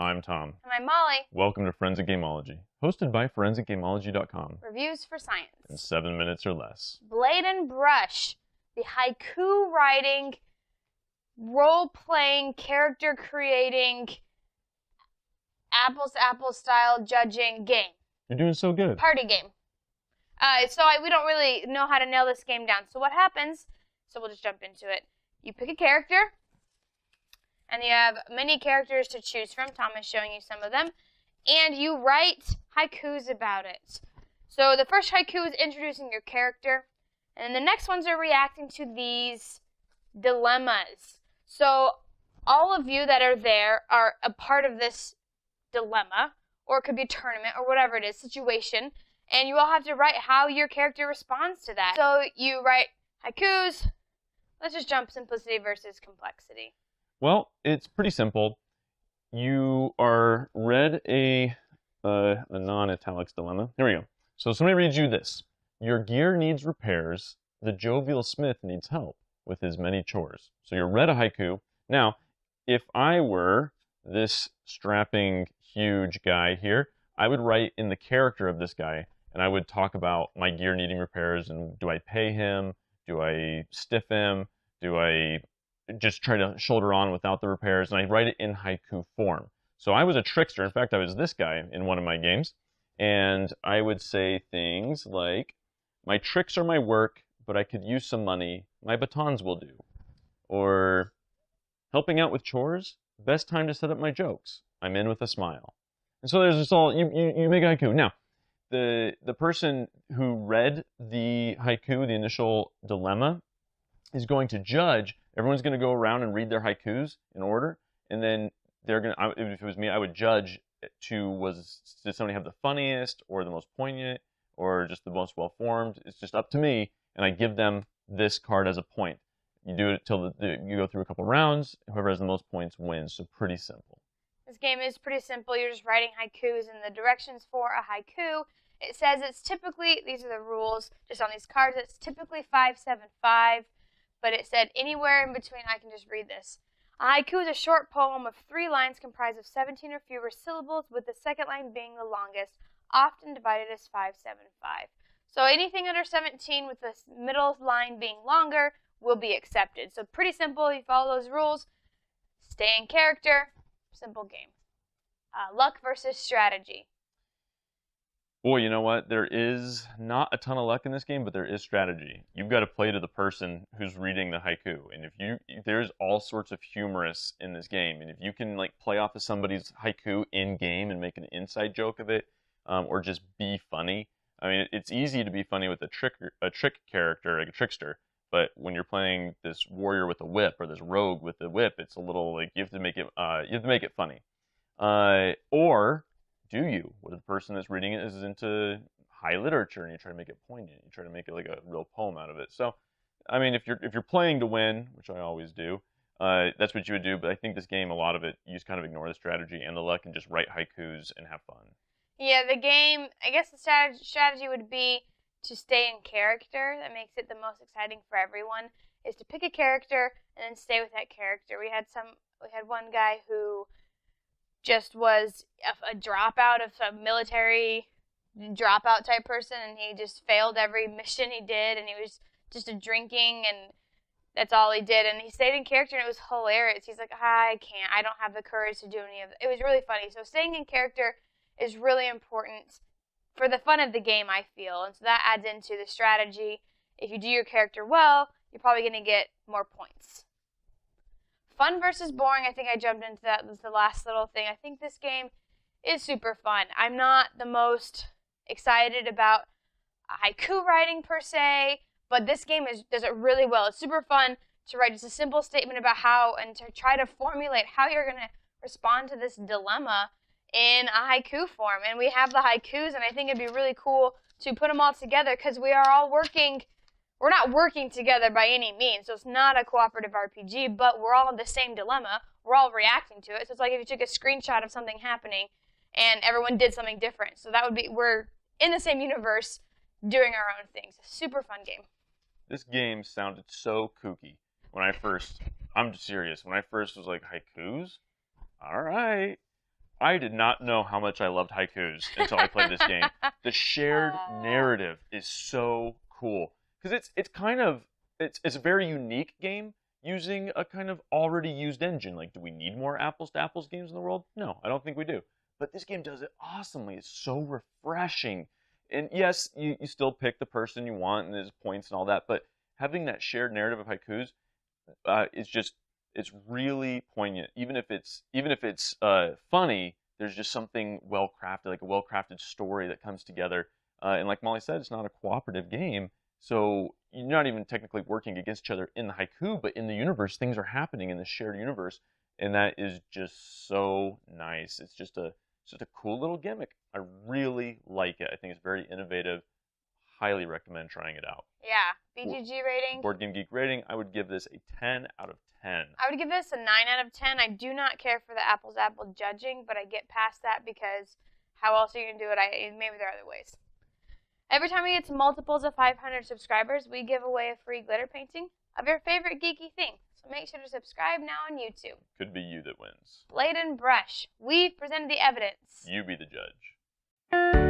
I'm Tom. And I'm Molly. Welcome to Forensic Gameology, hosted by ForensicGameology.com. Reviews for science. In 7 minutes or less. Blade and Brush, the haiku writing, role-playing, character-creating, apples-to-apples style judging game. You're doing so good. Party game. We don't really know how to nail this game down. So what happens, so we'll just jump into it. You pick a character, and you have many characters to choose from. Tom is showing you some of them. And you write haikus about it. So the first haiku is introducing your character, and the next ones are reacting to these dilemmas. So all of you that are there are a part of this dilemma, or it could be a tournament, or whatever it is, situation, and you all have to write how your character responds to that. So you write haikus. Let's just jump simplicity versus complexity. Well, it's pretty simple. You are read a non-italics dilemma. Here we go. So somebody reads you this. Your gear needs repairs. The jovial smith needs help with his many chores. So you're read a haiku. Now, if I were this strapping, huge guy here, I would write in the character of this guy, and I would talk about my gear needing repairs, and do I pay him? Do I stiff him? Do I just try to shoulder on without the repairs? And I write it in haiku form. So I was a trickster. In fact, I was this guy in one of my games. And I would say things like, my tricks are my work, but I could use some money. My batons will do. Or, helping out with chores, best time to set up my jokes. I'm in with a smile. And so there's this all, you make a haiku. Now, the person who read the haiku, the initial dilemma, is going to judge. Everyone's going to go around and read their haikus in order, and then they're going to, if it was me, I would judge did somebody have the funniest, or the most poignant, or just the most well-formed? It's just up to me, and I give them this card as a point. You do it till you go through a couple rounds. Whoever has the most points wins, so pretty simple. This game is pretty simple. You're just writing haikus, and the directions for a haiku, it says it's typically, these are the rules, just on these cards, it's typically 5-7-5, but it said anywhere in between. I can just read this. A haiku is a short poem of 3 lines comprised of 17 or fewer syllables, with the second line being the longest, often divided as 5-7-5. So anything under 17 with the middle line being longer will be accepted. So pretty simple. You follow those rules. Stay in character. Simple game. Luck versus strategy. Boy, you know what? There is not a ton of luck in this game, but there is strategy. You've got to play to the person who's reading the haiku. And there's all sorts of humorous in this game. And if you can play off of somebody's haiku in game and make an inside joke of it, or just be funny. I mean, it's easy to be funny with a trick character, like a trickster. But when you're playing this warrior with a whip or this rogue with the whip, it's a little you have to make it funny. Or do you? What if the person that's reading it is into high literature and you try to make it poignant? You try to make it like a real poem out of it. So, I mean, if you're playing to win, which I always do, that's what you would do. But I think this game, a lot of it, you just kind of ignore the strategy and the luck and just write haikus and have fun. Yeah, the game, I guess the strategy would be to stay in character. That makes it the most exciting for everyone, is to pick a character and then stay with that character. We had one guy who just was a dropout of some military dropout type person, and he just failed every mission he did, and he was just a drinking, and that's all he did. And he stayed in character, and it was hilarious. He's like, I can't. I don't have the courage to do any of it. It was really funny. So staying in character is really important for the fun of the game, I feel. And so that adds into the strategy. If you do your character well, you're probably going to get more points. Fun versus boring, I think I jumped into that. Was the last little thing. I think this game is super fun. I'm not the most excited about haiku writing per se, but this game does it really well. It's super fun to write just a simple statement about how, and to try to formulate how you're going to respond to this dilemma in a haiku form. And we have the haikus, and I think it'd be really cool to put them all together, because we are all working. We're not working together by any means, so it's not a cooperative RPG, but we're all in the same dilemma. We're all reacting to it. So it's like if you took a screenshot of something happening and everyone did something different. So that would be, we're in the same universe doing our own things. Super fun game. This game sounded so kooky I'm serious, when I first was like, haikus? All right. I did not know how much I loved haikus until I played this game. The shared narrative is so cool because it's a very unique game using a kind of already used engine. Like, do we need more apples to apples games in the world? No, I don't think we do. But this game does it awesomely. It's so refreshing. And yes, you still pick the person you want and there's points and all that, but having that shared narrative of haikus is just it's really poignant. Even if it's funny, there's just something well crafted, like a well crafted story that comes together. And like Molly said, it's not a cooperative game, so you're not even technically working against each other in the haiku, but in the universe, things are happening in the shared universe, and that is just so nice. It's just a cool little gimmick. I really like it. I think it's very innovative. Highly recommend trying it out. Yeah. BGG rating? Board Game Geek rating, I would give this a 10 out of 10. I would give this a 9 out of 10. I do not care for the apples apple judging, but I get past that because how else are you going to do it? Maybe there are other ways. Every time we get to multiples of 500 subscribers, we give away a free glitter painting of your favorite geeky thing. So make sure to subscribe now on YouTube. Could be you that wins. Blade and Brush. We've presented the evidence. You be the judge.